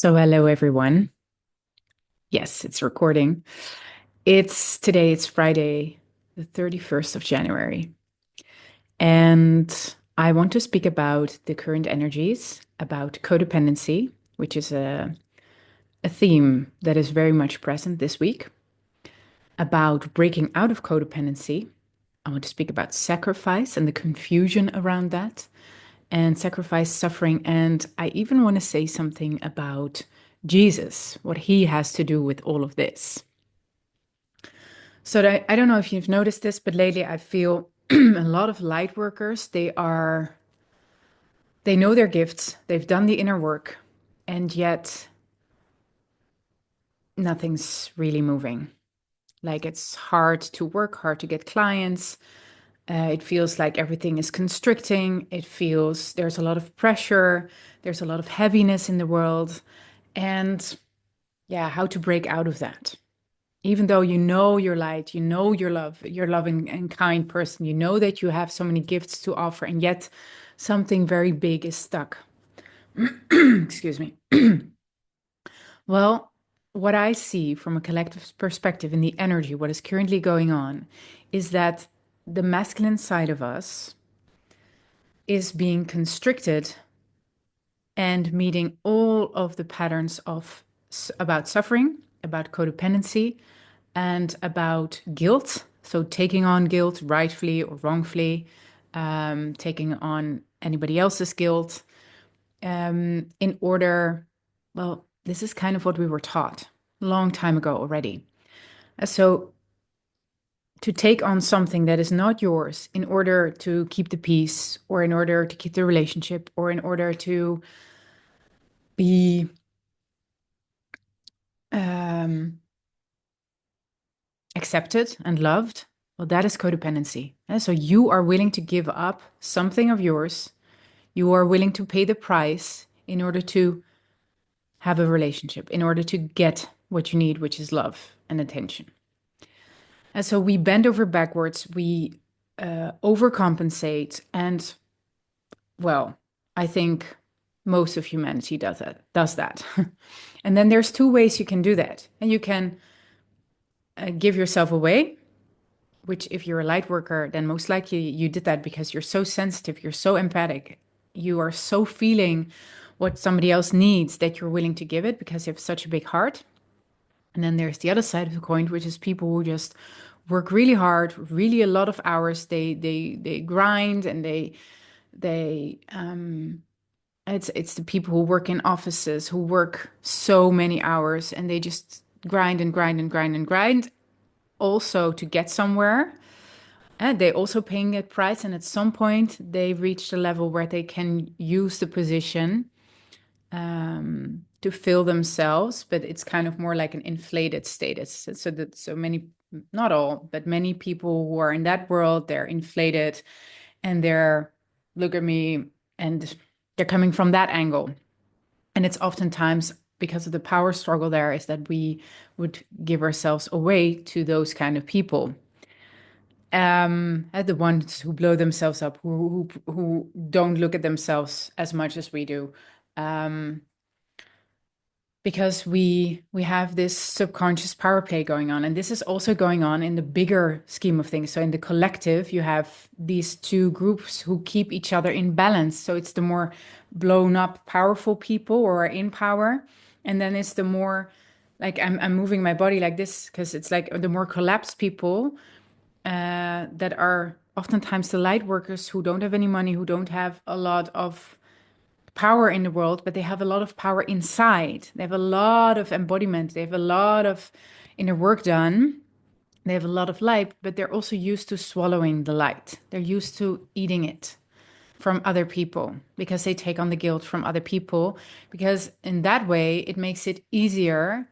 So hello everyone. Yes, it's recording. It's Friday, the 31st of January. And I want to speak about the current energies, about codependency, which is a theme that is very much present this week, about breaking out of codependency. I want to speak about sacrifice and the confusion around that, and sacrifice, suffering. And I even want to say something about Jesus, what he has to do with all of this. So I don't know if you've noticed this, but lately I feel a lot of light workers, they know their gifts, they've done the inner work, and yet nothing's really moving. Like it's hard to work, hard to get clients. It feels like everything is constricting. It feels there's a lot of pressure, there's a lot of heaviness in the world. And yeah, how to break out of that. Even though you know you're light, you know you're loving and kind person, you know that you have so many gifts to offer, and yet something very big is stuck. Excuse me. Well, what I see from a collective perspective in the energy, what is currently going on, is that the masculine side of us is being constricted and meeting all of the patterns of about suffering, about codependency, and about guilt. So taking on guilt, rightfully or wrongfully, taking on anybody else's guilt, in order. Well, this is kind of what we were taught a long time ago already. So to take on something that is not yours in order to keep the peace, or in order to keep the relationship, or in order to be um, accepted and loved, well, that is codependency. And so you are willing to give up something of yours. You are willing to pay the price in order to have a relationship, in order to get what you need, which is love and attention. And so we bend over backwards, we overcompensate, and well, I think most of humanity does that. And then there's two ways you can do that. And you can give yourself away, which if you're a light worker, then most likely you did that because you're so sensitive, you're so empathic, you are so feeling what somebody else needs that you're willing to give it because you have such a big heart. And then there's the other side of the coin, which is people who just work really hard, really a lot of hours. They grind, and they it's the people who work in offices who work so many hours, and they just grind and grind and grind and grind also to get somewhere. And they also paying a price, and at some point they reach the level where they can use the position to fill themselves, but it's kind of more like an inflated status. So that so many, not all, but many people who are in that world, they're inflated, and they're look at me, and they're coming from that angle. And it's oftentimes because of the power struggle there is that we would give ourselves away to those kind of people, the ones who blow themselves up, who don't look at themselves as much as we do, because we have this subconscious power play going on, and this is also going on in the bigger scheme of things. So in the collective, you have these two groups who keep each other in balance. So it's the more blown up, powerful people who are in power, and then it's the more like I'm moving my body like this because it's like the more collapsed people that are oftentimes the light workers who don't have any money, who don't have a lot of power in the world, but they have a lot of power inside. They have a lot of embodiment. They have a lot of inner work done. They have a lot of light, but they're also used to swallowing the light. They're used to eating it from other people because they take on the guilt from other people. Because in that way, it makes it easier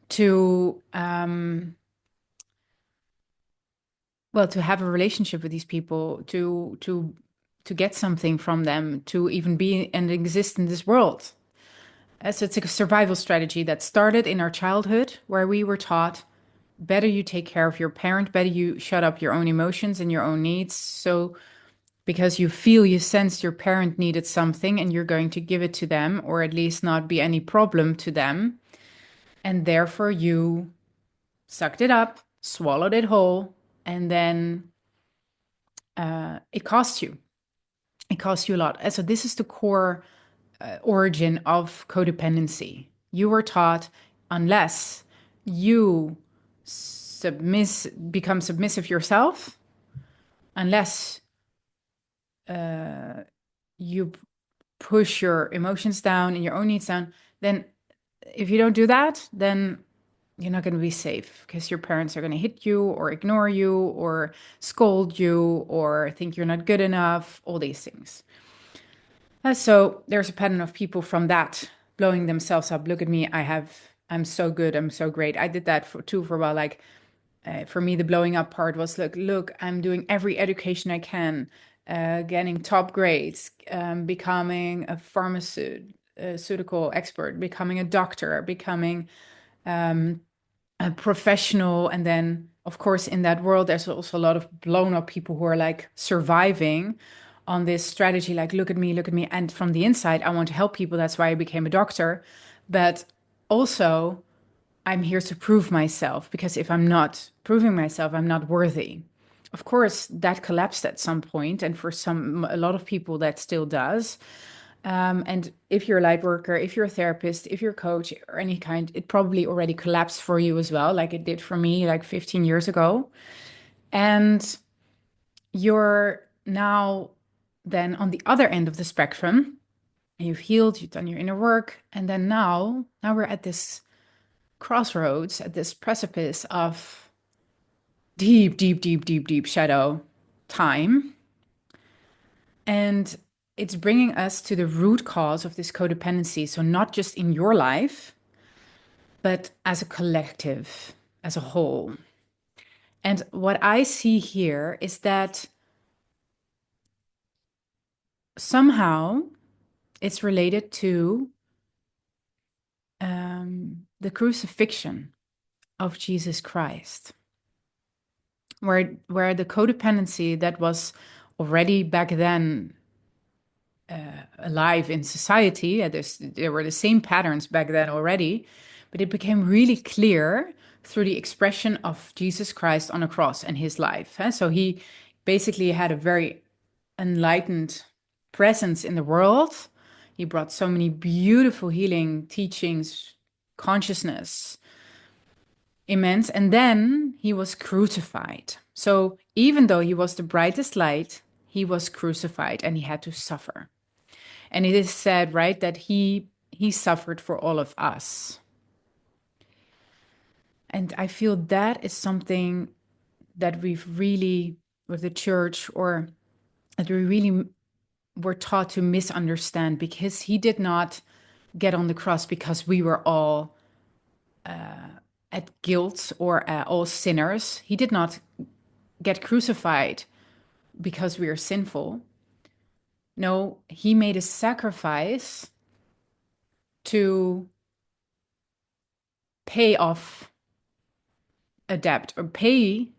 to well, to have a relationship with these people, to get something from them, to even be and exist in this world. So it's a survival strategy that started in our childhood, where we were taught better you take care of your parent, better you shut up your own emotions and your own needs. So because you feel, you sense your parent needed something and you're going to give it to them, or at least not be any problem to them. And therefore you sucked it up, swallowed it whole, and then it cost you. It costs you a lot. And so this is the core origin of codependency. You were taught, unless you become submissive yourself, unless you push your emotions down and your own needs down, then if you don't do that, then you're not going to be safe because your parents are going to hit you or ignore you or scold you or think you're not good enough, all these things. So there's a pattern of people from that blowing themselves up. Look at me, I'm so good, I'm so great. I did that for a while. Like for me, the blowing up part was look, I'm doing every education I can, getting top grades, becoming a pharmaceutical expert, becoming a doctor, becoming a professional. And then, of course, in that world, there's also a lot of blown up people who are like surviving on this strategy, like, look at me, look at me. And from the inside, I want to help people. That's why I became a doctor. But also, I'm here to prove myself, because if I'm not proving myself, I'm not worthy. Of course, that collapsed at some point, and for a lot of people, that still does. And if you're a light worker, if you're a therapist, if you're a coach or any kind, it probably already collapsed for you as well, like it did for me like 15 years ago. And you're now then on the other end of the spectrum. You've healed, you've done your inner work, and then now we're at this crossroads, at this precipice of deep, deep, deep, deep, deep shadow time. And it's bringing us to the root cause of this codependency. So, not just in your life, but as a collective, as a whole. And what I see here is that somehow it's related to the crucifixion of Jesus Christ, where the codependency that was already back then alive in society. There were the same patterns back then already, but it became really clear through the expression of Jesus Christ on a cross and his life. So he basically had a very enlightened presence in the world. He brought so many beautiful healing teachings, consciousness, immense. And then he was crucified. So even though he was the brightest light, he was crucified and he had to suffer. And it is said, right, that he suffered for all of us. And I feel that is something that we've really, with the church, or that we really were taught to misunderstand, because he did not get on the cross because we were all at guilt or all sinners. He did not get crucified because we are sinful. No, he made a sacrifice to pay off a debt, or pay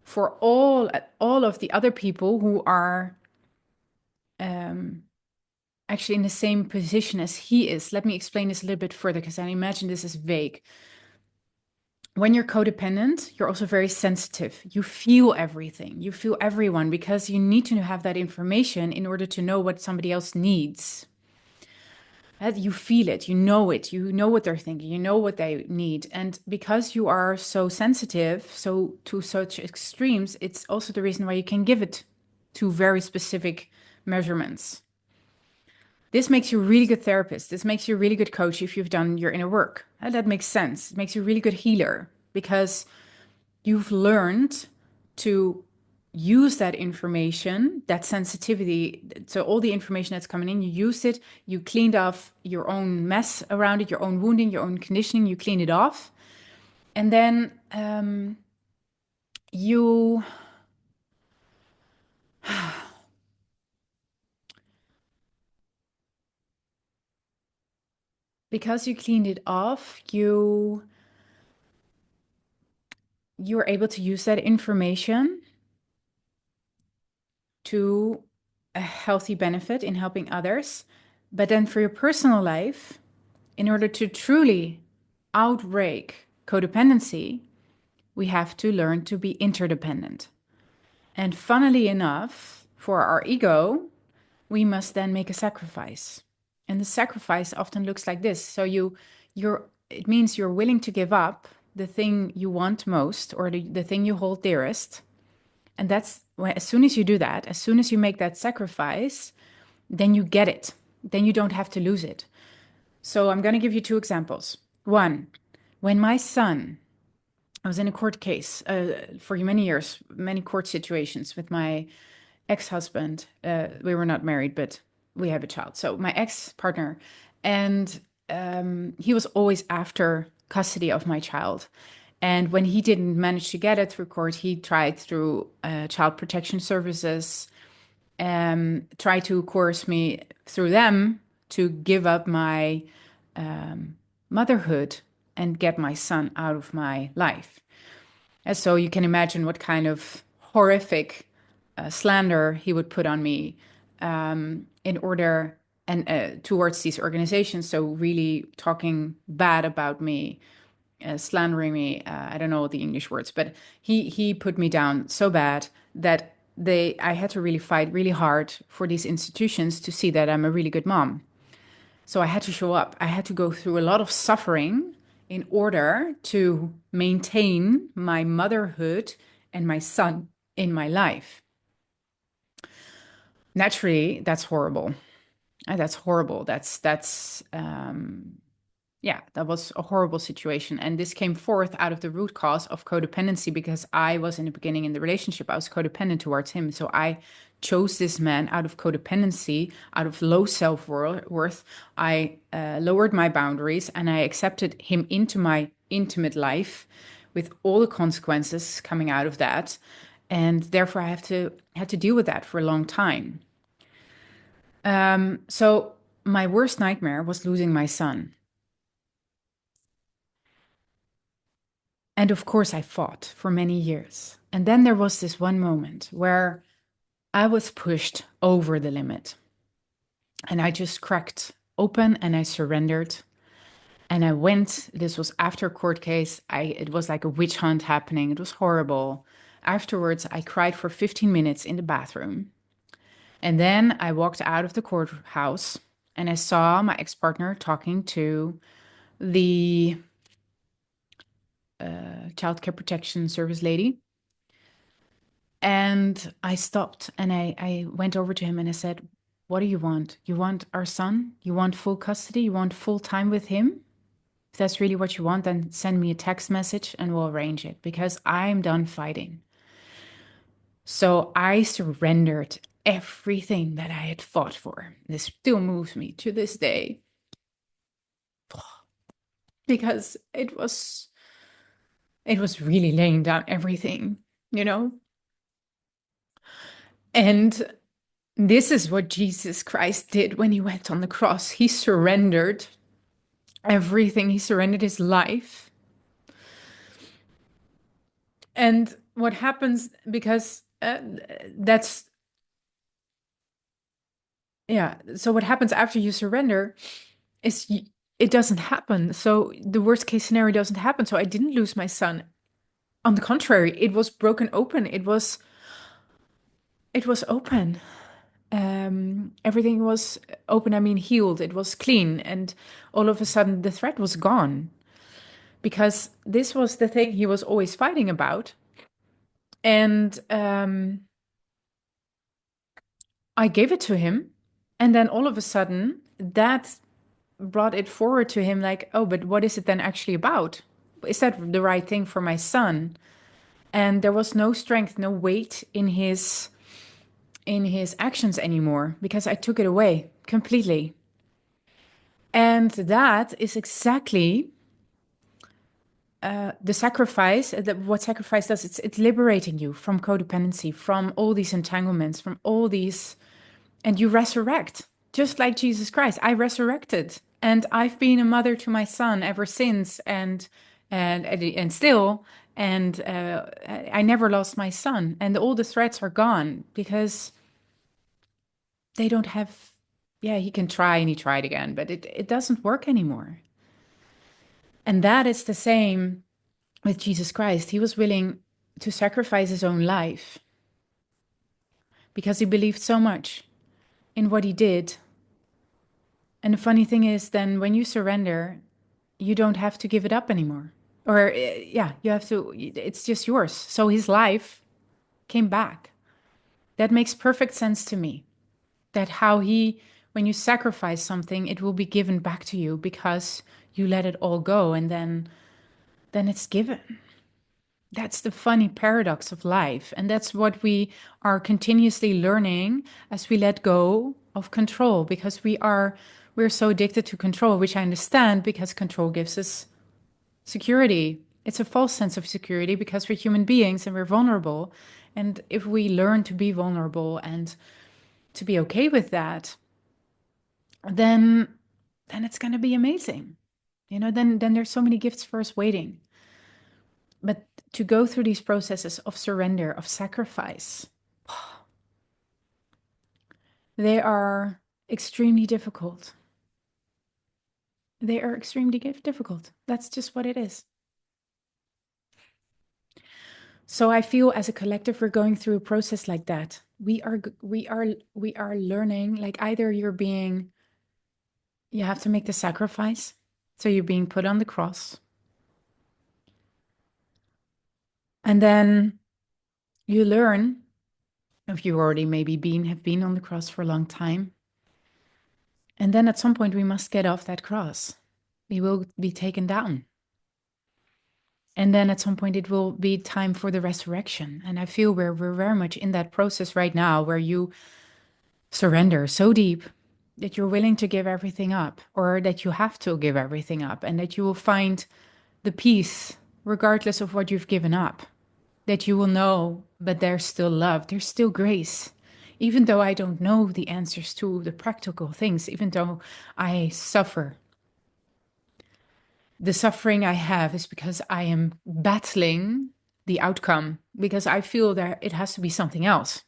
for all of the other people who are actually in the same position as he is. Let me explain this a little bit further, because I imagine this is vague. When you're codependent, you're also very sensitive. You feel everything. You feel everyone, because you need to have that information in order to know what somebody else needs. You feel it, you know what they're thinking, you know what they need. And because you are so sensitive, so to such extremes, it's also the reason why you can give it to very specific measurements. This makes you a really good therapist. This makes you a really good coach if you've done your inner work. And that makes sense. It makes you a really good healer, because you've learned to use that information, that sensitivity. So all the information that's coming in, you use it, you cleaned off your own mess around it, your own wounding, your own conditioning, you clean it off. And then you, because you cleaned it off, you're able to use that information to a healthy benefit in helping others. But then for your personal life, in order to truly outbreak codependency, we have to learn to be interdependent. And funnily enough, for our ego, we must then make a sacrifice. And the sacrifice often looks like this. So it means you're willing to give up the thing you want most or the thing you hold dearest. And as soon as you do that, as soon as you make that sacrifice, then you get it. Then you don't have to lose it. So I'm going to give you two examples. One, when my son, I was in a court case for many years, many court situations with my ex-husband. We were not married, but we have a child. So my ex-partner, and he was always after custody of my child. And when he didn't manage to get it through court, he tried through child protection services, tried to coerce me through them to give up my motherhood and get my son out of my life. And so you can imagine what kind of horrific slander he would put on me in order and towards these organizations. So really talking bad about me, slandering me. I don't know the English words, but he put me down so bad that I had to really fight really hard for these institutions to see that I'm a really good mom. So I had to show up. I had to go through a lot of suffering in order to maintain my motherhood and my son in my life. Naturally, that's horrible. That's horrible. Yeah, that was a horrible situation. And this came forth out of the root cause of codependency because I was in the beginning in the relationship, I was codependent towards him. So I chose this man out of codependency, out of low self-worth. I lowered my boundaries and I accepted him into my intimate life with all the consequences coming out of that. And therefore I had to deal with that for a long time. So my worst nightmare was losing my son. And of course, I fought for many years. And then there was this one moment where I was pushed over the limit. And I just cracked open and I surrendered. And I went, this was after a court case. It was like a witch hunt happening. It was horrible. Afterwards, I cried for 15 minutes in the bathroom. And then I walked out of the courthouse and I saw my ex-partner talking to the child care protection service lady. And I stopped and I went over to him and I said, what do you want? You want our son? You want full custody? You want full time with him? If that's really what you want, then send me a text message and we'll arrange it because I'm done fighting. So I surrendered everything that I had fought for. This still moves me to this day because it was really laying down everything, you know? And this is what Jesus Christ did when he went on the cross. He surrendered everything, he surrendered his life. And what happens, because that's, yeah, so what happens after you surrender is it doesn't happen. So the worst case scenario doesn't happen. So I didn't lose my son. On the contrary, it was broken open. It was open. Everything was open, I mean, healed. It was clean. And all of a sudden, the threat was gone because this was the thing he was always fighting about. And I gave it to him. And then all of a sudden, that brought it forward to him like, oh, but what is it then actually about? Is that the right thing for my son? And there was no strength, no weight in his actions anymore because I took it away completely. And that is exactly the sacrifice. What sacrifice does, it's liberating you from codependency, from all these entanglements, from all these, and you resurrect, just like Jesus Christ. I resurrected, and I've been a mother to my son ever since, and still, and I never lost my son, and all the threats are gone because they don't have, yeah, he can try and he tried again, but it doesn't work anymore. And that is the same with Jesus Christ. He was willing to sacrifice his own life because he believed so much in what he did. And the funny thing is, then when you surrender, you don't have to give it up anymore. Or, yeah, you have to, it's just yours. So his life came back. That makes perfect sense to me. That how he, when you sacrifice something, it will be given back to you because you let it all go and then it's given. That's the funny paradox of life. And that's what we are continuously learning as we let go of control because we're so addicted to control, which I understand because control gives us security. It's a false sense of security because we're human beings and we're vulnerable. And if we learn to be vulnerable and to be okay with that, then it's going to be amazing. Then there's so many gifts for us waiting. But to go through these processes of surrender, of sacrifice, they are extremely difficult. They are extremely difficult. That's just what it is. So I feel as a collective, we're going through a process like that. We are learning, like either you have to make the sacrifice. So you're being put on the cross. And then you learn, if you already maybe have been on the cross for a long time. And then at some point we must get off that cross. We will be taken down. And then at some point it will be time for the resurrection. And I feel we're very much in that process right now where you surrender so deep that you're willing to give everything up, or that you have to give everything up, and that you will find the peace regardless of what you've given up. That you will know, but there's still love, there's still grace. Even though I don't know the answers to the practical things, even though I suffer, the suffering I have is because I am battling the outcome, because I feel that it has to be something else.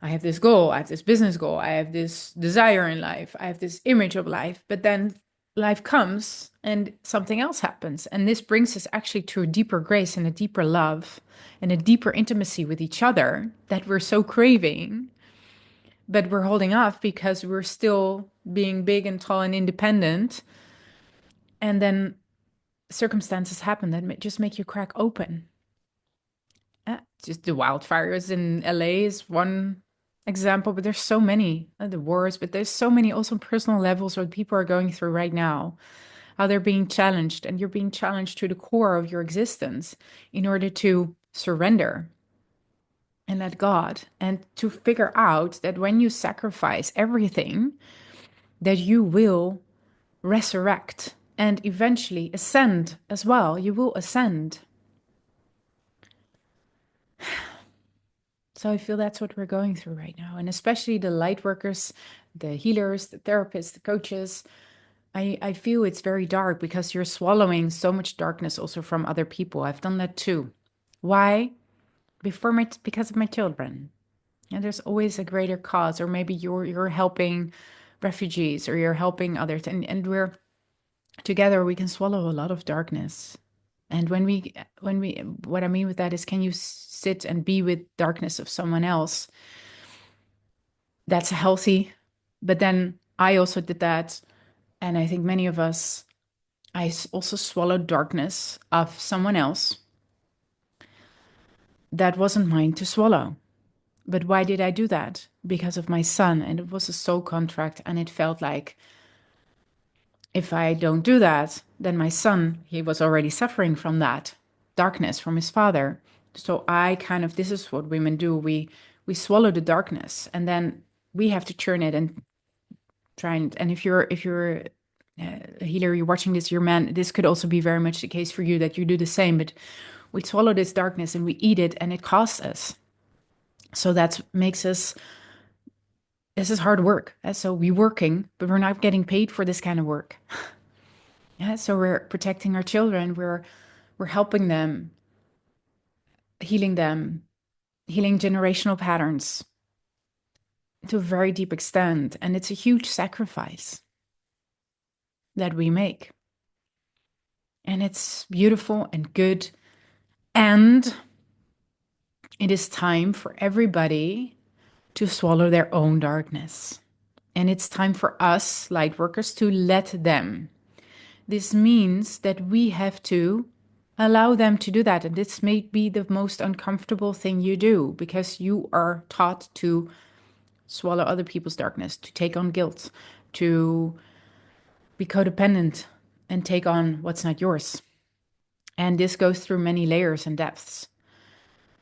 I have this goal, I have this business goal, I have this desire in life, I have this image of life, but then life comes and something else happens. And this brings us actually to a deeper grace and a deeper love and a deeper intimacy with each other that we're so craving, but we're holding off because we're still being big and tall and independent. And then circumstances happen that just make you crack open. Just the wildfires in LA is one example, but there's so many, the wars, but there's so many also personal levels what people are going through right now, how they're being challenged, and you're being challenged to the core of your existence in order to surrender and let God, and to figure out that when you sacrifice everything, that you will resurrect and eventually ascend as well. You will ascend. So I feel that's what we're going through right now. And especially the light workers, the healers, the therapists, the coaches. I feel it's very dark because you're swallowing so much darkness also from other people. I've done that too. Why? Because of my children. And there's always a greater cause, or maybe you're helping refugees or you're helping others. And we're together we can swallow a lot of darkness. And when we what I mean with that is, can you sit and be with darkness of someone else? That's healthy. But then I also did that. And I think many of us, also swallowed darkness of someone else that wasn't mine to swallow. But why did I do that? Because of my son. And it was a soul contract. And it felt like if I don't do that, then my son, he was already suffering from that darkness from his father. So I kind of, this is what women do. We swallow the darkness and then we have to churn it and try and if you're a healer, you're watching this, your man, this could also be very much the case for you that you do the same, but we swallow this darkness and we eat it and it costs us. So that makes us, this is hard work. So we're working, but we're not getting paid for this kind of work. Yeah, so we're protecting our children, we're helping them, healing generational patterns, to a very deep extent. And it's a huge sacrifice that we make. And it's beautiful and good. And it is time for everybody to swallow their own darkness. And it's time for us, light workers, to let them. This means that we have to allow them to do that. And this may be the most uncomfortable thing you do because you are taught to swallow other people's darkness, to take on guilt, to be codependent and take on what's not yours. And this goes through many layers and depths.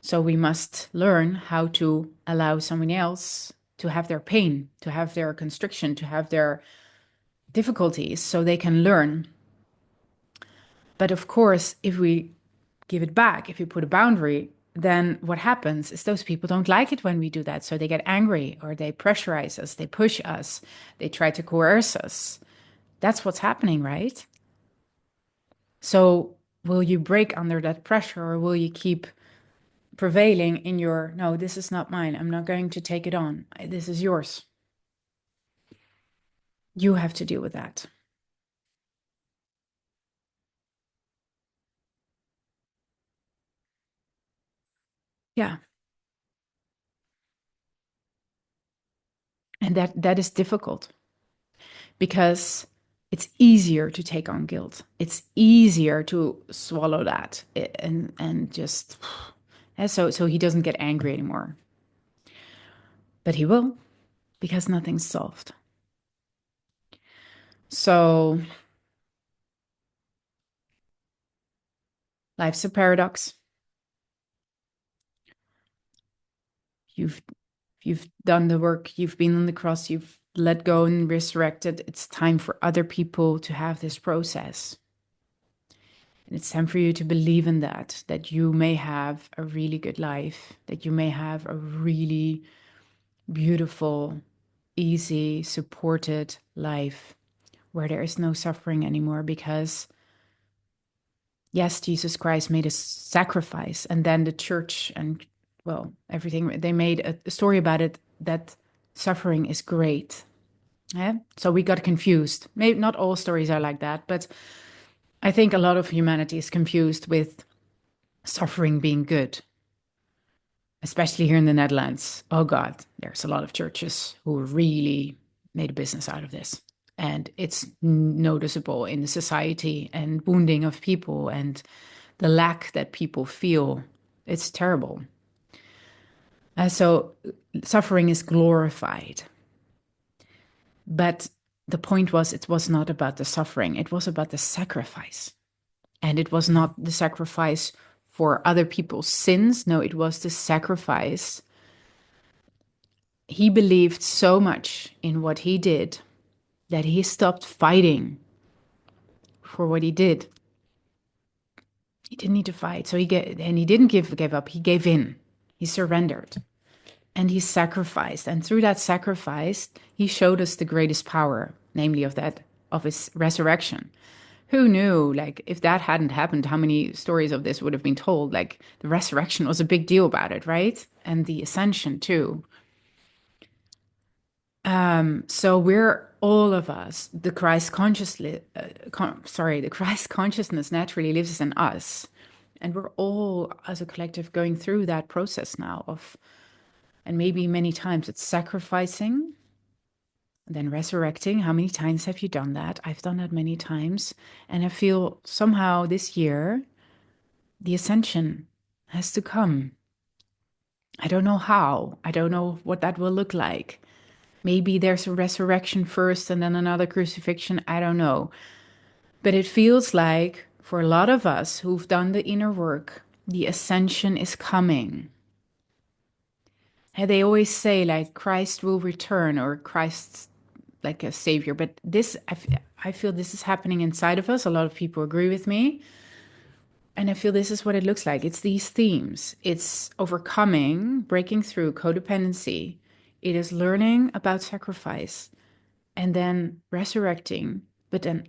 So we must learn how to allow someone else to have their pain, to have their constriction, to have their difficulties so they can learn. But of course, if we give it back, if you put a boundary, then what happens is those people don't like it when we do that. So they get angry or they pressurize us, they push us, they try to coerce us. That's what's happening, right? So will you break under that pressure or will you keep prevailing in your, no, this is not mine. I'm not going to take it on. This is yours. You have to deal with that. Yeah. And that is difficult because it's easier to take on guilt. It's easier to swallow that and just and so he doesn't get angry anymore. But he will because nothing's solved. So life's a paradox. You've you've done the work, you've been on the cross, you've let go and resurrected. It's time for other people to have this process. And it's time for you to believe in that you may have a really good life, that you may have a really beautiful, easy, supported life where there is no suffering anymore because, yes, Jesus Christ made a sacrifice. And then the church and, well, everything, they made a story about it that suffering is great. Yeah. So we got confused. Maybe not all stories are like that, but I think a lot of humanity is confused with suffering being good, especially here in the Netherlands. Oh God, there's a lot of churches who really made a business out of this. And it's noticeable in the society and wounding of people and the lack that people feel. It's terrible. So suffering is glorified. But the point was, it was not about the suffering, it was about the sacrifice. And it was not the sacrifice for other people's sins. No, it was the sacrifice. He believed so much in what he did that he stopped fighting for what he did. He didn't need to fight. So he didn't give up. He gave in. He surrendered. And he sacrificed. And through that sacrifice, he showed us the greatest power, namely of his resurrection. Who knew, like, if that hadn't happened, how many stories of this would have been told? Like, the resurrection was a big deal about it, right? And the ascension, too. So we're all of us, the Christ consciously, the Christ consciousness naturally lives in us. And we're all, as a collective, going through that process now of, and maybe many times it's sacrificing, then resurrecting. How many times have you done that? I've done that many times. And I feel somehow this year, the ascension has to come. I don't know how. I don't know what that will look like. Maybe there's a resurrection first and then another crucifixion. I don't know. But it feels like for a lot of us who've done the inner work, the ascension is coming. And they always say, like, Christ will return or Christ's like a savior. But this, I feel this is happening inside of us. A lot of people agree with me. And I feel this is what it looks like. It's these themes. It's overcoming, breaking through codependency. It is learning about sacrifice and then resurrecting, but then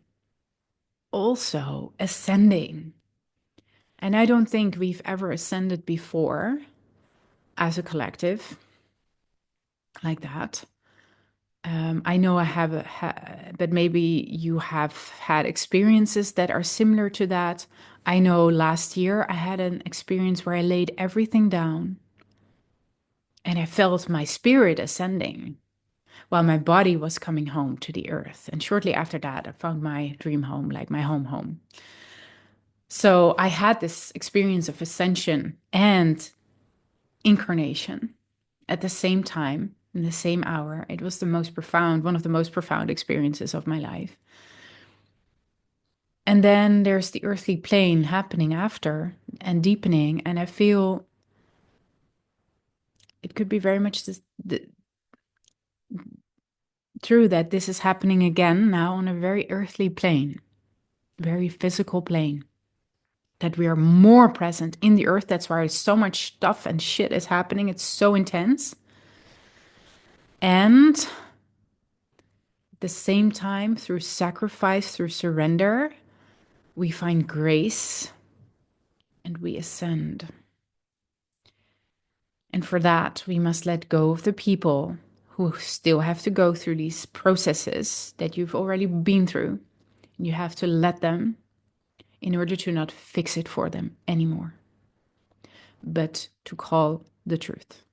also ascending. And I don't think we've ever ascended before as a collective. like that. I know I have, but maybe you have had experiences that are similar to that. I know last year I had an experience where I laid everything down and I felt my spirit ascending while my body was coming home to the earth. And shortly after that, I found my dream home, like my home. So I had this experience of ascension and incarnation at the same time, in the same hour. It was the most profound, one of the most profound experiences of my life. And then there's the earthly plane happening after and deepening. And I feel it could be very much true that this is happening again now on a very earthly plane, very physical plane. That we are more present in the earth. That's why so much stuff and shit is happening. It's so intense. And at the same time, through sacrifice, through surrender, we find grace and we ascend. And for that, we must let go of the people who still have to go through these processes that you've already been through. You have to let them in order to not fix it for them anymore, but to call the truth.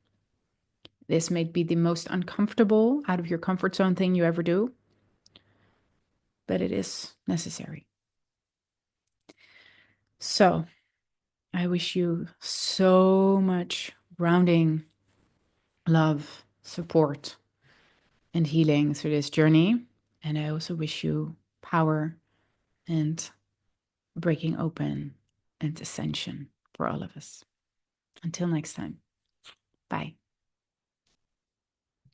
This may be the most uncomfortable, out of your comfort zone thing you ever do, but it is necessary. So, I wish you so much grounding, love, support, and healing through this journey. And I also wish you power and breaking open and ascension for all of us. Until next time, bye.